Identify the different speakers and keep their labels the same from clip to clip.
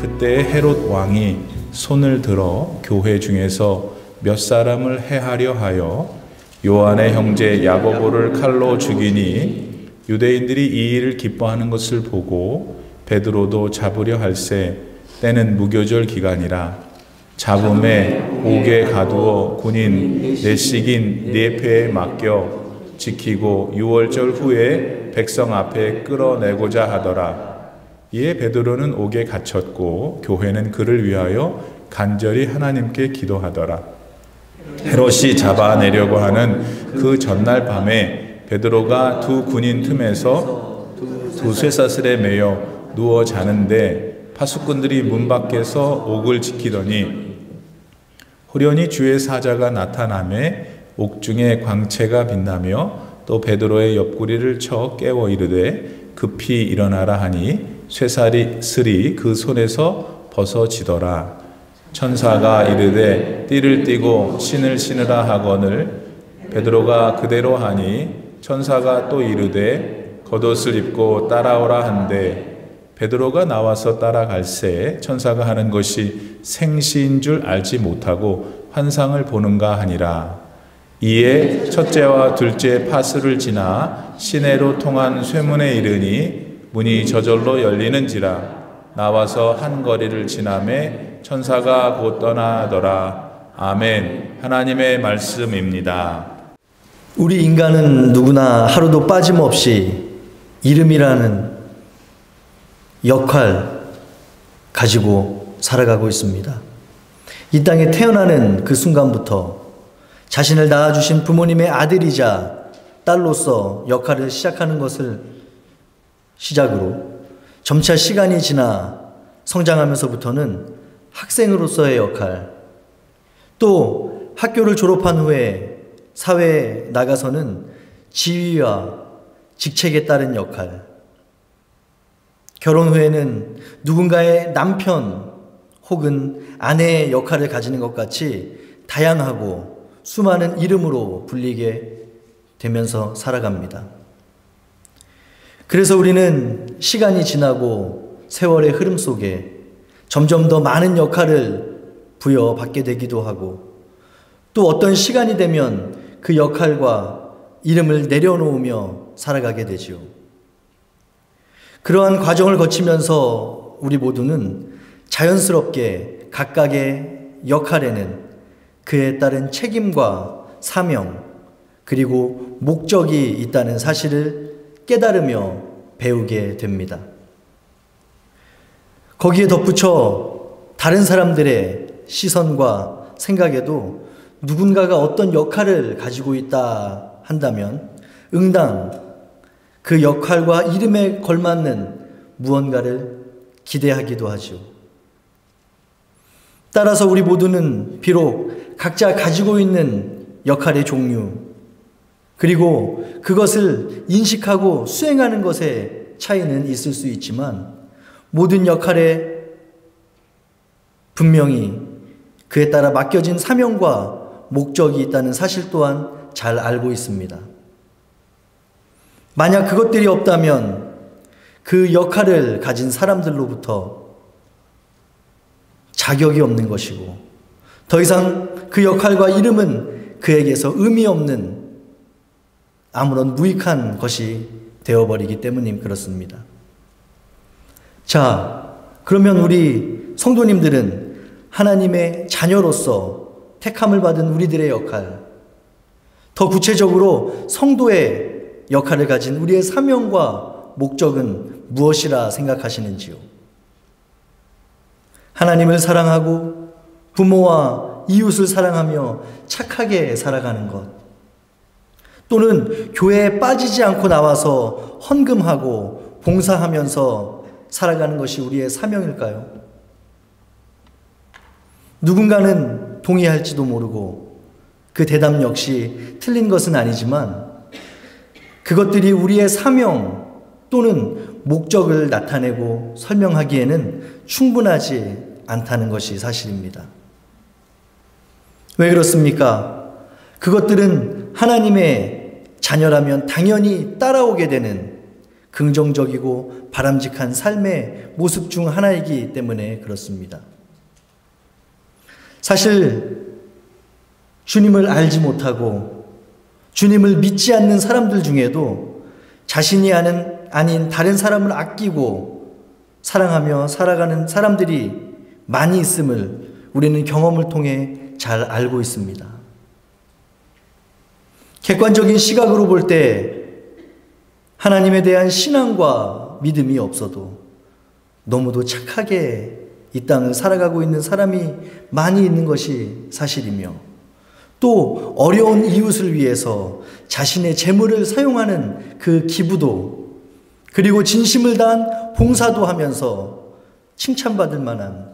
Speaker 1: 그때 헤롯 왕이 손을 들어 교회 중에서 몇 사람을 해하려 하여 요한의 형제 야고보를 칼로 죽이니 유대인들이 이 일을 기뻐하는 것을 보고 베드로도 잡으려 할새 때는 무교절 기간이라 잡음에 옥에 가두어 군인 넷씩인 네 패에 맡겨 지키고 유월절 후에 백성 앞에 끌어내고자 하더라. 이에 베드로는 옥에 갇혔고 교회는 그를 위하여 간절히 하나님께 기도하더라. 헤롯이 잡아내려고 하는 그 전날 밤에 베드로가 두 군인 틈에서 두 쇠사슬에 매여 누워 자는데 파수꾼들이 문 밖에서 옥을 지키더니 호련히 주의 사자가 나타나매 옥중에 광채가 빛나며 또 베드로의 옆구리를 쳐 깨워 이르되 급히 일어나라 하니 쇠사슬이 그 손에서 벗어지더라. 천사가 이르되 띠를 띠고 신을 신으라 하거늘 베드로가 그대로 하니 천사가 또 이르되 겉옷을 입고 따라오라 한데 베드로가 나와서 따라갈새 천사가 하는 것이 생시인 줄 알지 못하고 환상을 보는가 하니라. 이에 첫째와 둘째 파수를 지나 시내로 통한 쇠문에 이르니 문이 저절로 열리는지라. 나와서 한 거리를 지나매 천사가 곧 떠나더라. 아멘. 하나님의 말씀입니다.
Speaker 2: 우리 인간은 누구나 하루도 빠짐없이 이름이라는 역할 가지고 살아가고 있습니다. 이 땅에 태어나는 그 순간부터 자신을 낳아주신 부모님의 아들이자 딸로서 역할을 시작하는 것을 시작으로 점차 시간이 지나 성장하면서부터는 학생으로서의 역할, 또 학교를 졸업한 후에 사회에 나가서는 지위와 직책에 따른 역할, 결혼 후에는 누군가의 남편 혹은 아내의 역할을 가지는 것 같이 다양하고 수많은 이름으로 불리게 되면서 살아갑니다. 그래서 우리는 시간이 지나고 세월의 흐름 속에 점점 더 많은 역할을 부여받게 되기도 하고 또 어떤 시간이 되면 그 역할과 이름을 내려놓으며 살아가게 되지요. 그러한 과정을 거치면서 우리 모두는 자연스럽게 각각의 역할에는 그에 따른 책임과 사명 그리고 목적이 있다는 사실을 깨달으며 배우게 됩니다. 거기에 덧붙여 다른 사람들의 시선과 생각에도 누군가가 어떤 역할을 가지고 있다 한다면 응당 그 역할과 이름에 걸맞는 무언가를 기대하기도 하죠. 따라서 우리 모두는 비록 각자 가지고 있는 역할의 종류 그리고 그것을 인식하고 수행하는 것에 차이는 있을 수 있지만 모든 역할에 분명히 그에 따라 맡겨진 사명과 목적이 있다는 사실 또한 잘 알고 있습니다. 만약 그것들이 없다면 그 역할을 가진 사람들로부터 자격이 없는 것이고 더 이상 그 역할과 이름은 그에게서 의미 없는 아무런 무익한 것이 되어버리기 때문임 그렇습니다. 자, 그러면 우리 성도님들은 하나님의 자녀로서 택함을 받은 우리들의 역할, 더 구체적으로 성도의 역할을 가진 우리의 사명과 목적은 무엇이라 생각하시는지요? 하나님을 사랑하고 부모와 이웃을 사랑하며 착하게 살아가는 것, 또는 교회에 빠지지 않고 나와서 헌금하고 봉사하면서 살아가는 것이 우리의 사명일까요? 누군가는 동의할지도 모르고 그 대답 역시 틀린 것은 아니지만 그것들이 우리의 사명 또는 목적을 나타내고 설명하기에는 충분하지 않다는 것이 사실입니다. 왜 그렇습니까? 그것들은 하나님의 자녀라면 당연히 따라오게 되는 긍정적이고 바람직한 삶의 모습 중 하나이기 때문에 그렇습니다. 사실 주님을 알지 못하고 주님을 믿지 않는 사람들 중에도 자신이 아닌 다른 사람을 아끼고 사랑하며 살아가는 사람들이 많이 있음을 우리는 경험을 통해 잘 알고 있습니다. 객관적인 시각으로 볼 때 하나님에 대한 신앙과 믿음이 없어도 너무도 착하게 이 땅을 살아가고 있는 사람이 많이 있는 것이 사실이며, 또 어려운 이웃을 위해서 자신의 재물을 사용하는 그 기부도, 그리고 진심을 다한 봉사도 하면서 칭찬받을 만한,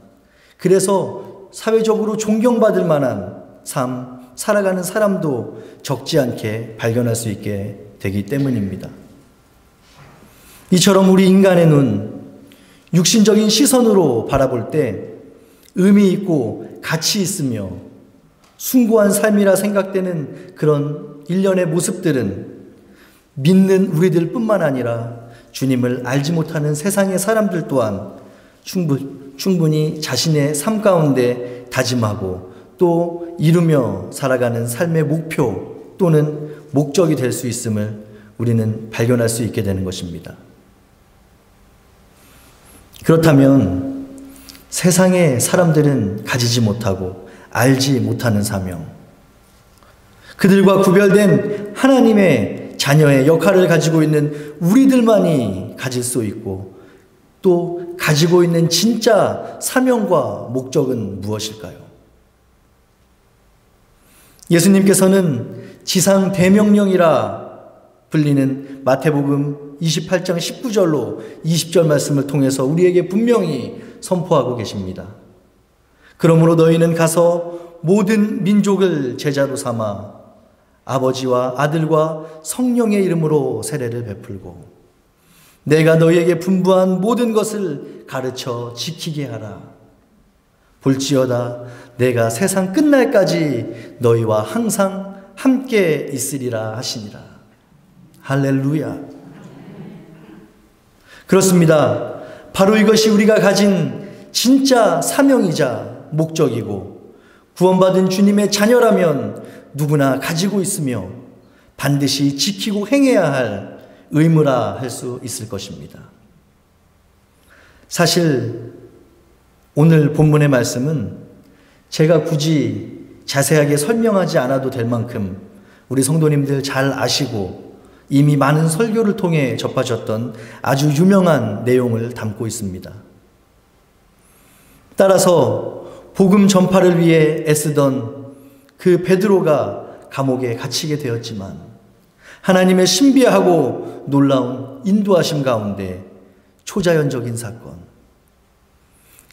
Speaker 2: 그래서 사회적으로 존경받을 만한 삶 살아가는 사람도 적지 않게 발견할 수 있게 되기 때문입니다. 이처럼 우리 인간의 눈, 육신적인 시선으로 바라볼 때 의미 있고 가치 있으며 숭고한 삶이라 생각되는 그런 일련의 모습들은 믿는 우리들 뿐만 아니라 주님을 알지 못하는 세상의 사람들 또한 충분히 자신의 삶 가운데 다짐하고 또 이루며 살아가는 삶의 목표 또는 목적이 될 수 있음을 우리는 발견할 수 있게 되는 것입니다. 그렇다면 세상의 사람들은 가지지 못하고 알지 못하는 사명, 그들과 구별된 하나님의 자녀의 역할을 가지고 있는 우리들만이 가질 수 있고 또 가지고 있는 진짜 사명과 목적은 무엇일까요? 예수님께서는 지상 대명령이라 불리는 마태복음 28장 19절로 20절 말씀을 통해서 우리에게 분명히 선포하고 계십니다. 그러므로 너희는 가서 모든 민족을 제자로 삼아 아버지와 아들과 성령의 이름으로 세례를 베풀고 내가 너희에게 분부한 모든 것을 가르쳐 지키게 하라. 볼지어다 내가 세상 끝날까지 너희와 항상 함께 있으리라 하시니라. 할렐루야. 그렇습니다. 바로 이것이 우리가 가진 진짜 사명이자 목적이고 구원받은 주님의 자녀라면 누구나 가지고 있으며 반드시 지키고 행해야 할 의무라 할 수 있을 것입니다. 사실 오늘 본문의 말씀은 제가 굳이 자세하게 설명하지 않아도 될 만큼 우리 성도님들 잘 아시고 이미 많은 설교를 통해 접하셨던 아주 유명한 내용을 담고 있습니다. 따라서 복음 전파를 위해 애쓰던 그 베드로가 감옥에 갇히게 되었지만 하나님의 신비하고 놀라운 인도하심 가운데 초자연적인 사건,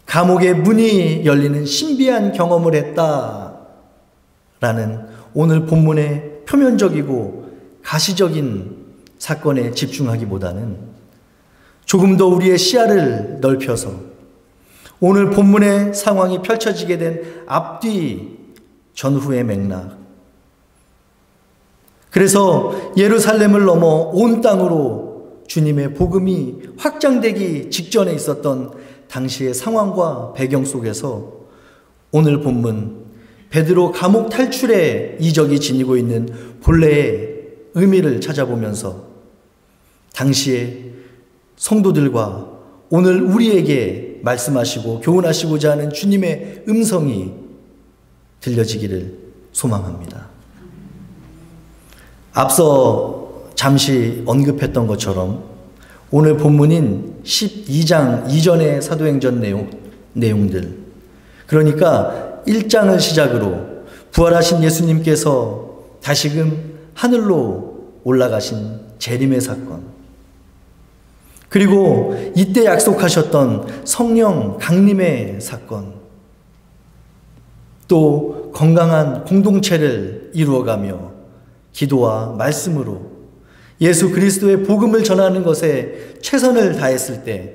Speaker 2: 감옥의 문이 열리는 신비한 경험을 했다라는 오늘 본문의 표면적이고 가시적인 사건에 집중하기보다는 조금 더 우리의 시야를 넓혀서 오늘 본문의 상황이 펼쳐지게 된 앞뒤 전후의 맥락, 그래서 예루살렘을 넘어 온 땅으로 주님의 복음이 확장되기 직전에 있었던 당시의 상황과 배경 속에서 오늘 본문 베드로 감옥 탈출의 이적이 지니고 있는 본래의 의미를 찾아보면서 당시의 성도들과 오늘 우리에게 말씀하시고 교훈하시고자 하는 주님의 음성이 들려지기를 소망합니다. 앞서 잠시 언급했던 것처럼 오늘 본문인 12장 이전의 사도행전 내용들, 그러니까 1장을 시작으로 부활하신 예수님께서 다시금 하늘로 올라가신 재림의 사건, 그리고 이때 약속하셨던 성령 강림의 사건, 또 건강한 공동체를 이루어가며 기도와 말씀으로 예수 그리스도의 복음을 전하는 것에 최선을 다했을 때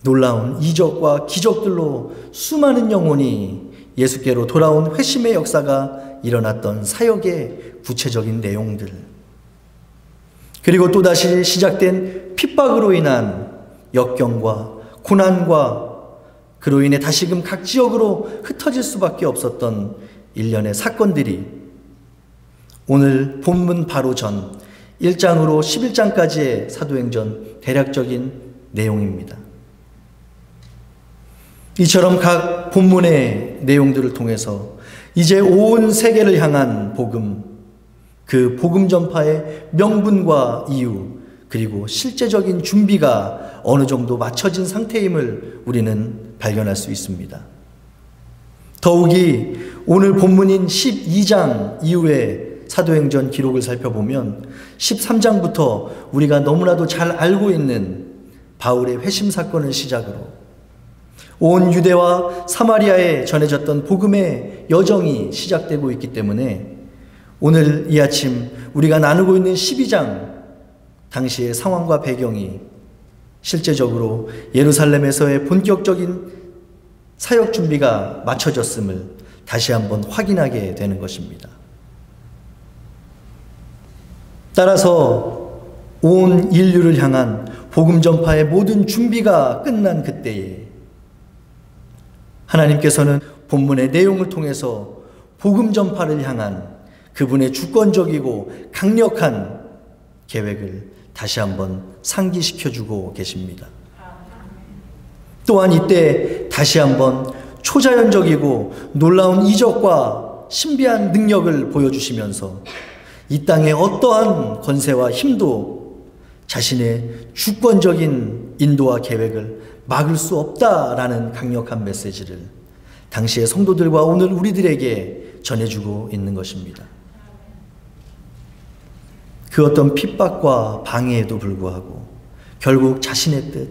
Speaker 2: 놀라운 이적과 기적들로 수많은 영혼이 예수께로 돌아온 회심의 역사가 일어났던 사역의 구체적인 내용들, 그리고 또다시 시작된 핍박으로 인한 역경과 고난과 그로 인해 다시금 각 지역으로 흩어질 수밖에 없었던 일련의 사건들이 오늘 본문 바로 전 1장으로 11장까지의 사도행전 대략적인 내용입니다. 이처럼 각 본문의 내용들을 통해서 이제 온 세계를 향한 복음, 그 복음 전파의 명분과 이유, 그리고 실제적인 준비가 어느 정도 맞춰진 상태임을 우리는 발견할 수 있습니다. 더욱이 오늘 본문인 12장 이후에 사도행전 기록을 살펴보면 13장부터 우리가 너무나도 잘 알고 있는 바울의 회심 사건을 시작으로 온 유대와 사마리아에 전해졌던 복음의 여정이 시작되고 있기 때문에 오늘 이 아침 우리가 나누고 있는 12장 당시의 상황과 배경이 실제적으로 예루살렘에서의 본격적인 사역 준비가 맞춰졌음을 다시 한번 확인하게 되는 것입니다. 따라서 온 인류를 향한 복음 전파의 모든 준비가 끝난 그때에 하나님께서는 본문의 내용을 통해서 복음 전파를 향한 그분의 주권적이고 강력한 계획을 다시 한번 상기시켜주고 계십니다. 또한 이때 다시 한번 초자연적이고 놀라운 이적과 신비한 능력을 보여주시면서 이 땅의 어떠한 권세와 힘도 자신의 주권적인 인도와 계획을 막을 수 없다라는 강력한 메시지를 당시의 성도들과 오늘 우리들에게 전해주고 있는 것입니다. 그 어떤 핍박과 방해에도 불구하고 결국 자신의 뜻,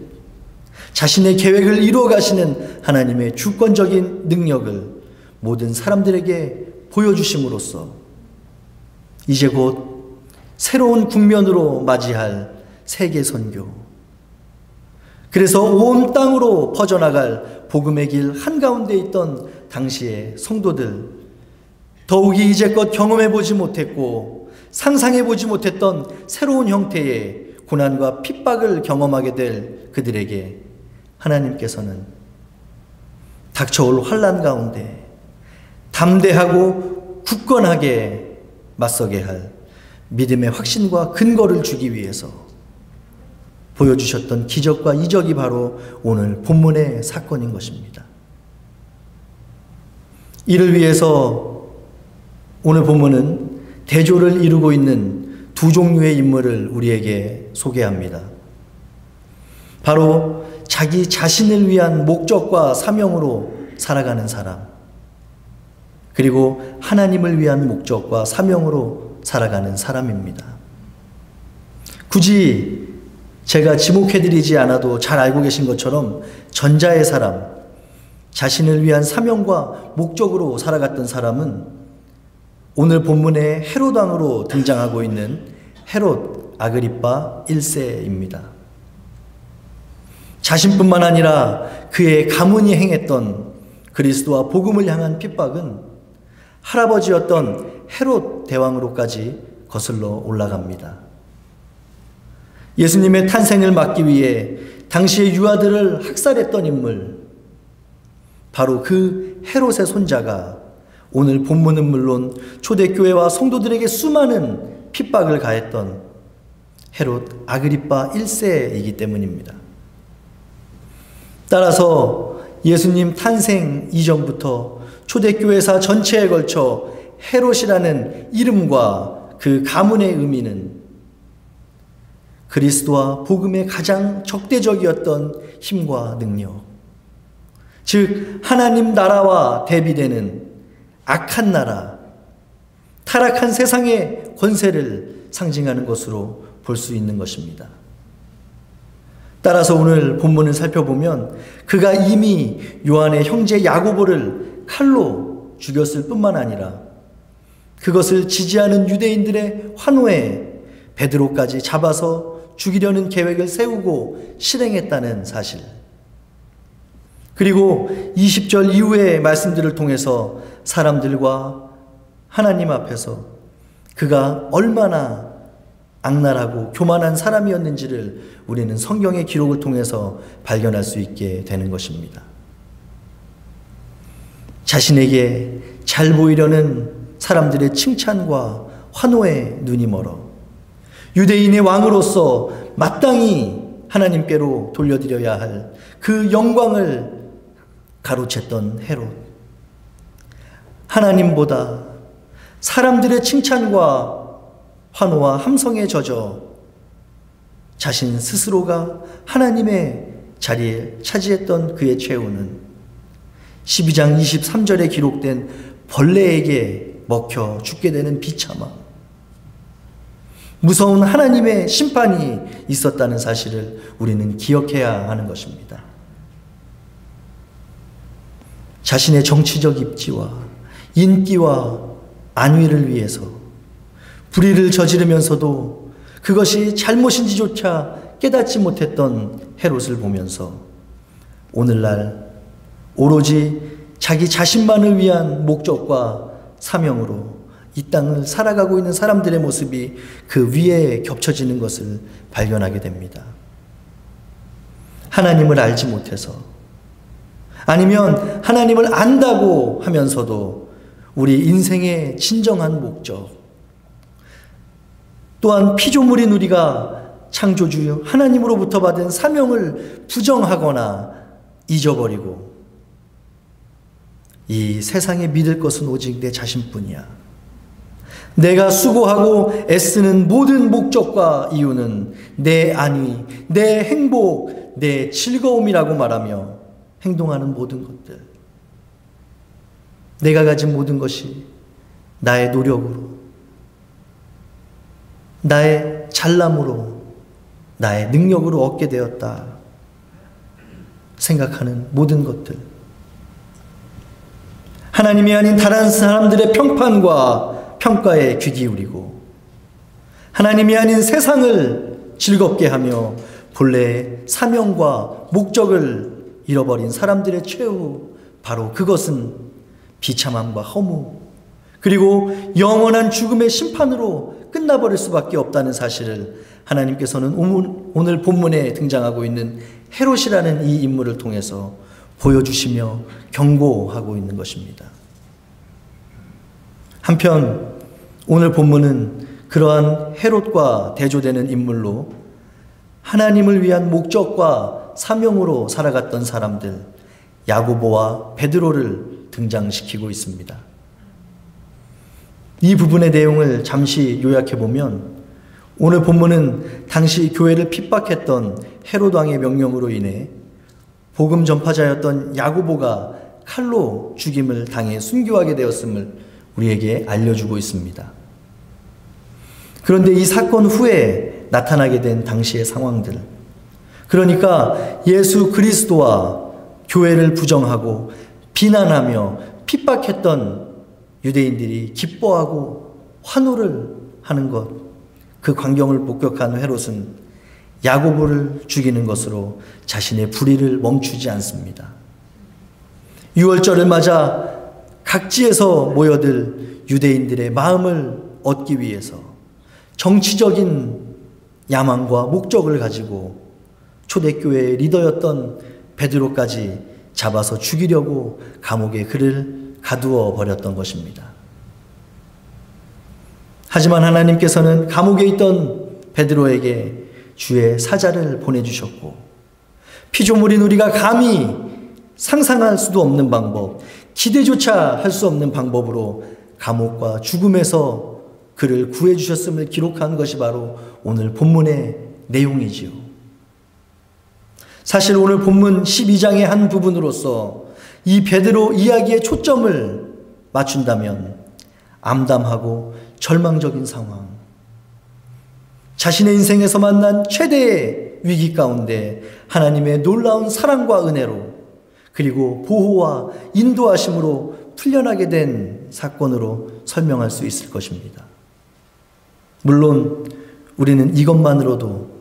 Speaker 2: 자신의 계획을 이루어 가시는 하나님의 주권적인 능력을 모든 사람들에게 보여주심으로써 이제 곧 새로운 국면으로 맞이할 세계 선교, 그래서 온 땅으로 퍼져나갈 복음의 길 한가운데 있던 당시의 성도들, 더욱이 이제껏 경험해보지 못했고 상상해보지 못했던 새로운 형태의 고난과 핍박을 경험하게 될 그들에게 하나님께서는 닥쳐올 환난 가운데 담대하고 굳건하게 맞서게 할 믿음의 확신과 근거를 주기 위해서 보여주셨던 기적과 이적이 바로 오늘 본문의 사건인 것입니다. 이를 위해서 오늘 본문은 대조를 이루고 있는 두 종류의 인물을 우리에게 소개합니다. 바로 자기 자신을 위한 목적과 사명으로 살아가는 사람, 그리고 하나님을 위한 목적과 사명으로 살아가는 사람입니다. 굳이 제가 지목해드리지 않아도 잘 알고 계신 것처럼 전자의 사람, 자신을 위한 사명과 목적으로 살아갔던 사람은 오늘 본문의 헤롯 왕으로 등장하고 있는 헤롯 아그리빠 1세입니다. 자신뿐만 아니라 그의 가문이 행했던 그리스도와 복음을 향한 핍박은 할아버지였던 헤롯 대왕으로까지 거슬러 올라갑니다. 예수님의 탄생을 막기 위해 당시의 유아들을 학살했던 인물, 바로 그 헤롯의 손자가 오늘 본문은 물론 초대교회와 성도들에게 수많은 핍박을 가했던 헤롯 아그리빠 1세이기 때문입니다. 따라서 예수님 탄생 이전부터 초대교회사 전체에 걸쳐 헤롯이라는 이름과 그 가문의 의미는 그리스도와 복음의 가장 적대적이었던 힘과 능력, 즉 하나님 나라와 대비되는 악한 나라, 타락한 세상의 권세를 상징하는 것으로 볼 수 있는 것입니다. 따라서 오늘 본문을 살펴보면 그가 이미 요한의 형제 야고보를 칼로 죽였을 뿐만 아니라 그것을 지지하는 유대인들의 환호에 베드로까지 잡아서 죽이려는 계획을 세우고 실행했다는 사실, 그리고 20절 이후의 말씀들을 통해서 사람들과 하나님 앞에서 그가 얼마나 악랄하고 교만한 사람이었는지를 우리는 성경의 기록을 통해서 발견할 수 있게 되는 것입니다. 자신에게 잘 보이려는 사람들의 칭찬과 환호에 눈이 멀어 유대인의 왕으로서 마땅히 하나님께로 돌려드려야 할 그 영광을 가로챘던 헤롯. 하나님보다 사람들의 칭찬과 환호와 함성에 젖어 자신 스스로가 하나님의 자리에 차지했던 그의 최후는 12장 23절에 기록된 벌레에게 먹혀 죽게 되는 비참함, 무서운 하나님의 심판이 있었다는 사실을 우리는 기억해야 하는 것입니다. 자신의 정치적 입지와 인기와 안위를 위해서 불의를 저지르면서도 그것이 잘못인지조차 깨닫지 못했던 헤롯을 보면서 오늘날 오로지 자기 자신만을 위한 목적과 사명으로 이 땅을 살아가고 있는 사람들의 모습이 그 위에 겹쳐지는 것을 발견하게 됩니다. 하나님을 알지 못해서, 아니면 하나님을 안다고 하면서도 우리 인생의 진정한 목적, 또한 피조물인 우리가 창조주 하나님으로부터 받은 사명을 부정하거나 잊어버리고 이 세상에 믿을 것은 오직 내 자신뿐이야. 내가 수고하고 애쓰는 모든 목적과 이유는 내 안위, 내 행복, 내 즐거움이라고 말하며 행동하는 모든 것들, 내가 가진 모든 것이 나의 노력으로, 나의 잘남으로, 나의 능력으로 얻게 되었다 생각하는 모든 것들, 하나님이 아닌 다른 사람들의 평판과 평가에 귀 기울이고 하나님이 아닌 세상을 즐겁게 하며 본래의 사명과 목적을 잃어버린 사람들의 최후, 바로 그것은 비참함과 허무, 그리고 영원한 죽음의 심판으로 끝나버릴 수밖에 없다는 사실을 하나님께서는 오늘 본문에 등장하고 있는 헤롯이라는 이 인물을 통해서 보여주시며 경고하고 있는 것입니다. 한편 오늘 본문은 그러한 헤롯과 대조되는 인물로 하나님을 위한 목적과 사명으로 살아갔던 사람들, 야고보와 베드로를 등장시키고 있습니다. 이 부분의 내용을 잠시 요약해보면 오늘 본문은 당시 교회를 핍박했던 헤롯 왕의 명령으로 인해 복음 전파자였던 야고보가 칼로 죽임을 당해 순교하게 되었음을 우리에게 알려주고 있습니다. 그런데 이 사건 후에 나타나게 된 당시의 상황들, 그러니까 예수 그리스도와 교회를 부정하고 비난하며 핍박했던 유대인들이 기뻐하고 환호를 하는 것, 그 광경을 목격한 헤롯은 야고보를 죽이는 것으로 자신의 불의를 멈추지 않습니다. 유월절을 맞아 각지에서 모여들 유대인들의 마음을 얻기 위해서 정치적인 야망과 목적을 가지고 초대교회의 리더였던 베드로까지 잡아서 죽이려고 감옥에 그를 가두어 버렸던 것입니다. 하지만 하나님께서는 감옥에 있던 베드로에게 주의 사자를 보내주셨고, 피조물인 우리가 감히 상상할 수도 없는 방법, 기대조차 할 수 없는 방법으로 감옥과 죽음에서 그를 구해주셨음을 기록한 것이 바로 오늘 본문의 내용이지요. 사실 오늘 본문 12장의 한 부분으로서 이 베드로 이야기의 초점을 맞춘다면 암담하고 절망적인 상황, 자신의 인생에서 만난 최대의 위기 가운데 하나님의 놀라운 사랑과 은혜로, 그리고 보호와 인도하심으로 풀려나게 된 사건으로 설명할 수 있을 것입니다. 물론 우리는 이것만으로도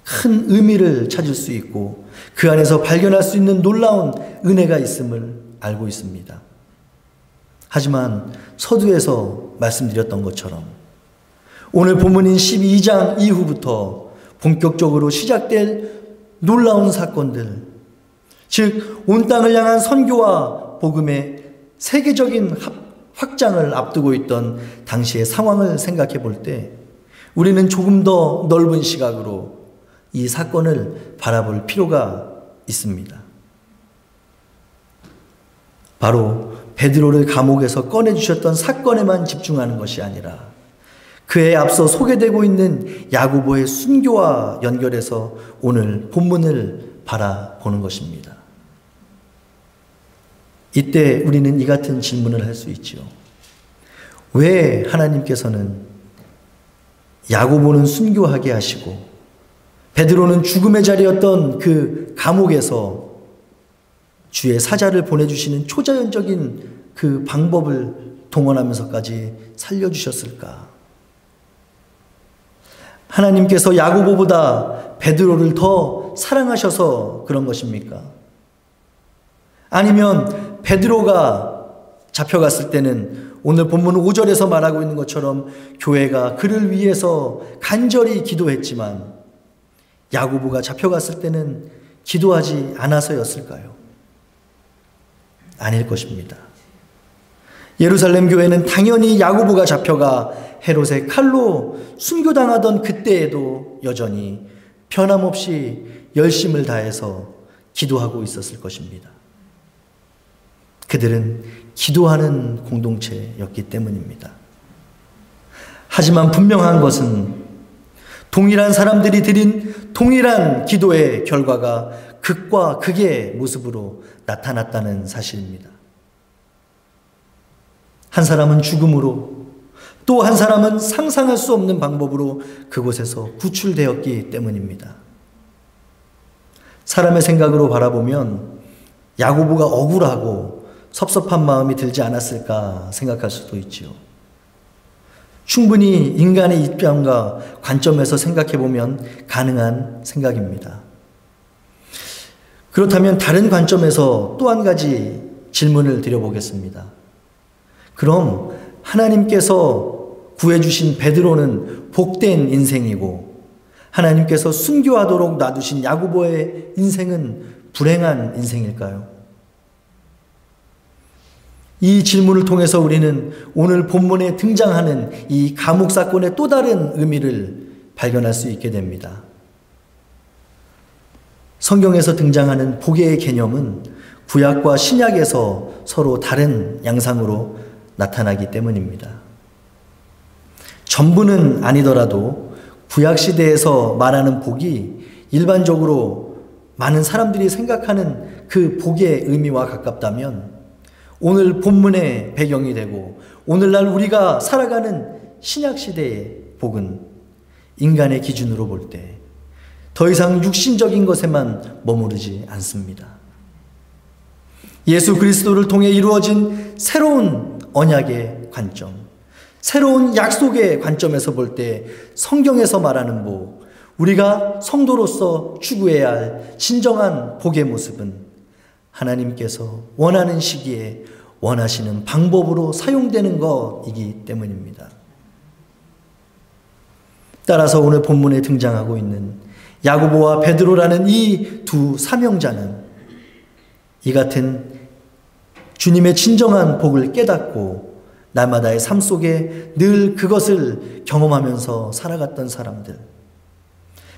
Speaker 2: 큰 의미를 찾을 수 있고 그 안에서 발견할 수 있는 놀라운 은혜가 있음을 알고 있습니다. 하지만 서두에서 말씀드렸던 것처럼 오늘 본문인 12장 이후부터 본격적으로 시작될 놀라운 사건들, 즉 온 땅을 향한 선교와 복음의 세계적인 확장을 앞두고 있던 당시의 상황을 생각해 볼 때 우리는 조금 더 넓은 시각으로 이 사건을 바라볼 필요가 있습니다. 바로 베드로를 감옥에서 꺼내주셨던 사건에만 집중하는 것이 아니라 그에 앞서 소개되고 있는 야고보의 순교와 연결해서 오늘 본문을 바라보는 것입니다. 이때 우리는 이 같은 질문을 할 수 있죠. 왜 하나님께서는 야고보는 순교하게 하시고 베드로는 죽음의 자리였던 그 감옥에서 주의 사자를 보내주시는 초자연적인 그 방법을 동원하면서까지 살려주셨을까? 하나님께서 야고보보다 베드로를 더 사랑하셔서 그런 것입니까? 아니면 베드로가 잡혀갔을 때는 오늘 본문 5절에서 말하고 있는 것처럼 교회가 그를 위해서 간절히 기도했지만 야고보가 잡혀갔을 때는 기도하지 않아서였을까요? 아닐 것입니다. 예루살렘 교회는 당연히 야고보가 잡혀가 헤롯의 칼로 순교당하던 그때에도 여전히 변함없이 열심을 다해서 기도하고 있었을 것입니다. 그들은 기도하는 공동체였기 때문입니다. 하지만 분명한 것은 동일한 사람들이 드린 동일한 기도의 결과가 극과 극의 모습으로 나타났다는 사실입니다. 한 사람은 죽음으로, 또 한 사람은 상상할 수 없는 방법으로 그곳에서 구출되었기 때문입니다. 사람의 생각으로 바라보면 야고보가 억울하고 섭섭한 마음이 들지 않았을까 생각할 수도 있지요. 충분히 인간의 입장과 관점에서 생각해보면 가능한 생각입니다. 그렇다면 다른 관점에서 또 한 가지 질문을 드려보겠습니다. 그럼 하나님께서 구해주신 베드로는 복된 인생이고 하나님께서 순교하도록 놔두신 야고보의 인생은 불행한 인생일까요? 이 질문을 통해서 우리는 오늘 본문에 등장하는 이 감옥 사건의 또 다른 의미를 발견할 수 있게 됩니다. 성경에서 등장하는 복의 개념은 구약과 신약에서 서로 다른 양상으로 나타나기 때문입니다. 전부는 아니더라도 구약시대에서 말하는 복이 일반적으로 많은 사람들이 생각하는 그 복의 의미와 가깝다면 오늘 본문의 배경이 되고 오늘날 우리가 살아가는 신약시대의 복은 인간의 기준으로 볼 때 더 이상 육신적인 것에만 머무르지 않습니다. 예수 그리스도를 통해 이루어진 새로운 언약의 관점, 새로운 약속의 관점에서 볼 때 성경에서 말하는 복, 우리가 성도로서 추구해야 할 진정한 복의 모습은 하나님께서 원하는 시기에 원하시는 방법으로 사용되는 것이기 때문입니다. 따라서 오늘 본문에 등장하고 있는 야고보와 베드로라는 이 두 사명자는 이 같은 주님의 진정한 복을 깨닫고 날마다의 삶 속에 늘 그것을 경험하면서 살아갔던 사람들,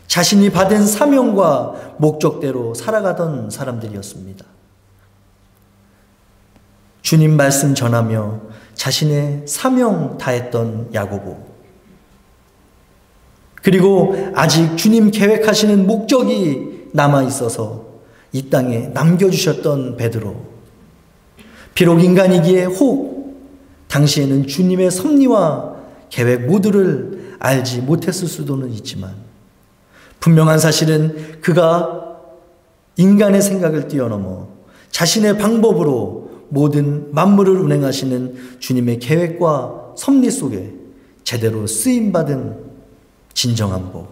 Speaker 2: 자신이 받은 사명과 목적대로 살아가던 사람들이었습니다. 주님 말씀 전하며 자신의 사명 다했던 야고보, 그리고 아직 주님 계획하시는 목적이 남아있어서 이 땅에 남겨주셨던 베드로, 비록 인간이기에 혹 당시에는 주님의 섭리와 계획 모두를 알지 못했을 수도는 있지만 분명한 사실은 그가 인간의 생각을 뛰어넘어 자신의 방법으로 모든 만물을 운행하시는 주님의 계획과 섭리 속에 제대로 쓰임받은 진정한 복,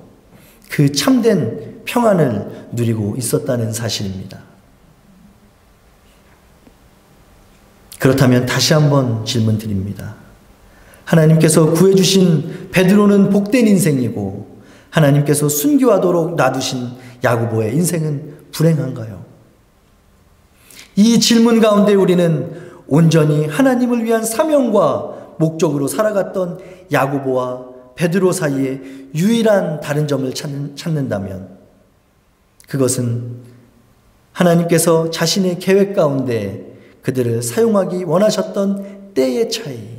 Speaker 2: 그 참된 평안을 누리고 있었다는 사실입니다. 그렇다면 다시 한번 질문 드립니다. 하나님께서 구해주신 베드로는 복된 인생이고 하나님께서 순교하도록 놔두신 야고보의 인생은 불행한가요? 이 질문 가운데 우리는 온전히 하나님을 위한 사명과 목적으로 살아갔던 야고보와 베드로 사이에 유일한 다른 점을 찾는다면 그것은 하나님께서 자신의 계획 가운데 그들을 사용하기 원하셨던 때의 차이,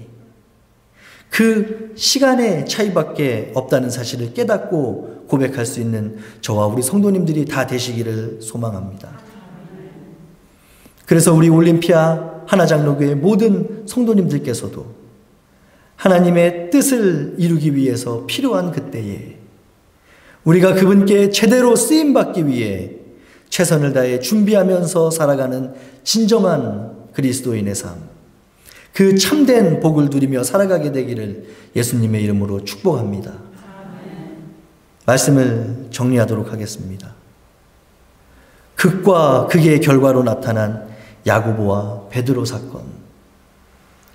Speaker 2: 그 시간의 차이밖에 없다는 사실을 깨닫고 고백할 수 있는 저와 우리 성도님들이 다 되시기를 소망합니다. 그래서 우리 올림피아 하나장로교회 모든 성도님들께서도 하나님의 뜻을 이루기 위해서 필요한 그때에 우리가 그분께 제대로 쓰임받기 위해 최선을 다해 준비하면서 살아가는 진정한 그리스도인의 삶, 그 참된 복을 누리며 살아가게 되기를 예수님의 이름으로 축복합니다. 말씀을 정리하도록 하겠습니다. 극과 극의 결과로 나타난 야고보와 베드로 사건,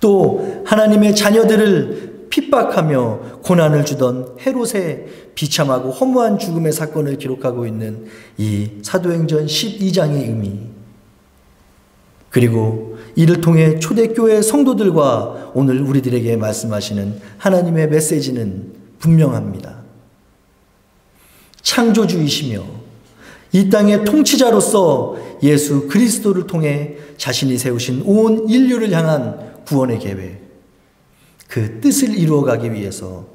Speaker 2: 또 하나님의 자녀들을 핍박하며 고난을 주던 헤롯의 비참하고 허무한 죽음의 사건을 기록하고 있는 이 사도행전 12장의 의미, 그리고 이를 통해 초대교회 성도들과 오늘 우리들에게 말씀하시는 하나님의 메시지는 분명합니다. 창조주이시며 이 땅의 통치자로서 예수 그리스도를 통해 자신이 세우신 온 인류를 향한 구원의 계획, 그 뜻을 이루어가기 위해서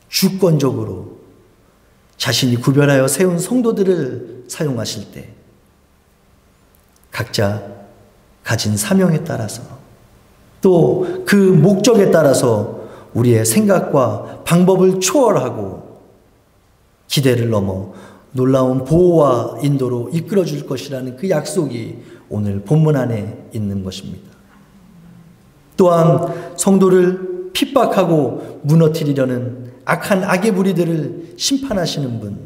Speaker 2: 주권적으로 자신이 구별하여 세운 성도들을 사용하실 때 각자 가진 사명에 따라서 또 그 목적에 따라서 우리의 생각과 방법을 초월하고 기대를 넘어 놀라운 보호와 인도로 이끌어 줄 것이라는 그 약속이 오늘 본문 안에 있는 것입니다. 또한 성도를 핍박하고 무너뜨리려는 악한 악의 무리들을 심판하시는 분,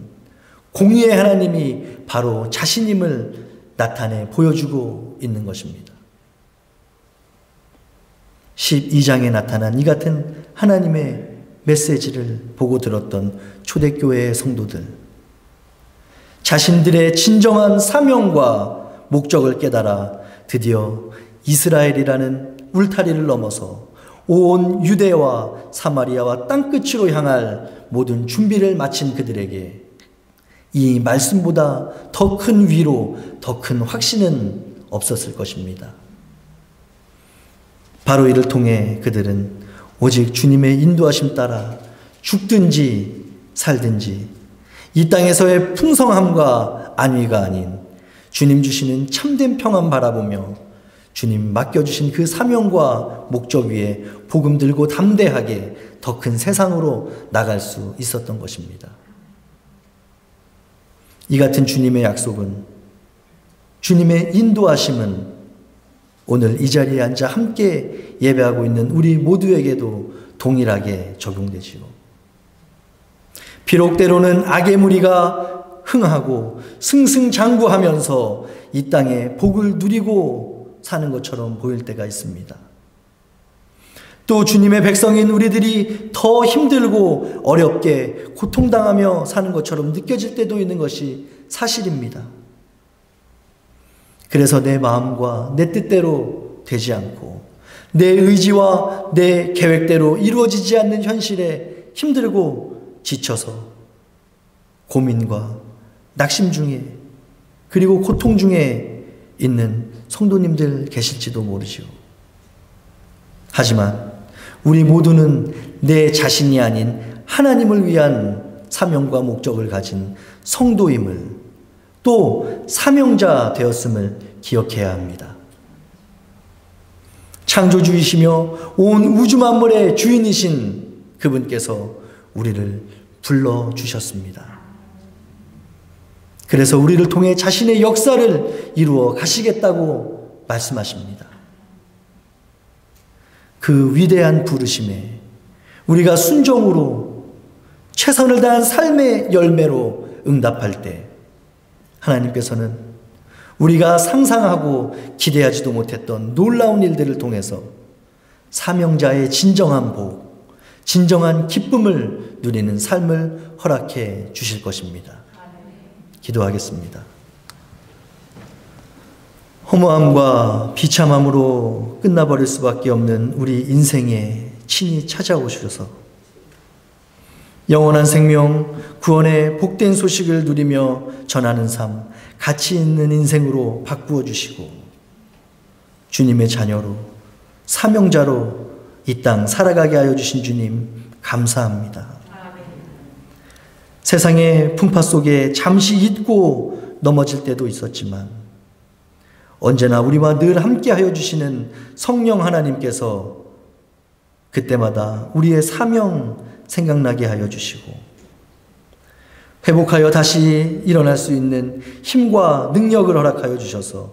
Speaker 2: 공의의 하나님이 바로 자신임을 나타내 보여주고 있는 것입니다. 12장에 나타난 이 같은 하나님의 메시지를 보고 들었던 초대교회의 성도들, 자신들의 진정한 사명과 목적을 깨달아 드디어 이스라엘이라는 울타리를 넘어서 온 유대와 사마리아와 땅끝으로 향할 모든 준비를 마친 그들에게 이 말씀보다 더 큰 위로, 더 큰 확신은 없었을 것입니다. 바로 이를 통해 그들은 오직 주님의 인도하심 따라 죽든지 살든지 이 땅에서의 풍성함과 안위가 아닌 주님 주시는 참된 평안 바라보며 주님 맡겨주신 그 사명과 목적 위에 복음 들고 담대하게 더 큰 세상으로 나갈 수 있었던 것입니다. 이 같은 주님의 약속은, 주님의 인도하심은 오늘 이 자리에 앉아 함께 예배하고 있는 우리 모두에게도 동일하게 적용되지요. 비록 때로는 악의 무리가 흥하고 승승장구하면서 이 땅에 복을 누리고 사는 것처럼 보일 때가 있습니다. 또 주님의 백성인 우리들이 더 힘들고 어렵게 고통당하며 사는 것처럼 느껴질 때도 있는 것이 사실입니다. 그래서 내 마음과 내 뜻대로 되지 않고 내 의지와 내 계획대로 이루어지지 않는 현실에 힘들고 지쳐서 고민과 낙심 중에 그리고 고통 중에 있는 성도님들 계실지도 모르지요. 하지만 우리 모두는 내 자신이 아닌 하나님을 위한 사명과 목적을 가진 성도임을, 또 사명자 되었음을 기억해야 합니다. 창조주이시며 온 우주 만물의 주인이신 그분께서 우리를 불러주셨습니다. 그래서 우리를 통해 자신의 역사를 이루어 가시겠다고 말씀하십니다. 그 위대한 부르심에 우리가 순종으로 최선을 다한 삶의 열매로 응답할 때 하나님께서는 우리가 상상하고 기대하지도 못했던 놀라운 일들을 통해서 사명자의 진정한 복, 진정한 기쁨을 누리는 삶을 허락해 주실 것입니다. 기도하겠습니다. 허무함과 비참함으로 끝나버릴 수밖에 없는 우리 인생에 친히 찾아오셔서 영원한 생명, 구원의 복된 소식을 누리며 전하는 삶, 가치 있는 인생으로 바꾸어 주시고 주님의 자녀로, 사명자로 이 땅 살아가게 하여 주신 주님 감사합니다. 세상의 풍파 속에 잠시 잊고 넘어질 때도 있었지만 언제나 우리와 늘 함께 하여 주시는 성령 하나님께서 그때마다 우리의 사명 생각나게 하여 주시고 회복하여 다시 일어날 수 있는 힘과 능력을 허락하여 주셔서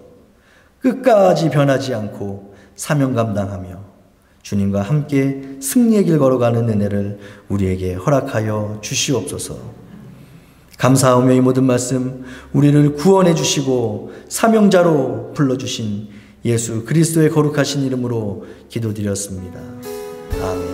Speaker 2: 끝까지 변하지 않고 사명 감당하며 주님과 함께 승리의 길 걸어가는 은혜를 우리에게 허락하여 주시옵소서. 감사하며 이 모든 말씀 우리를 구원해 주시고 사명자로 불러주신 예수 그리스도의 거룩하신 이름으로 기도드렸습니다. 아멘.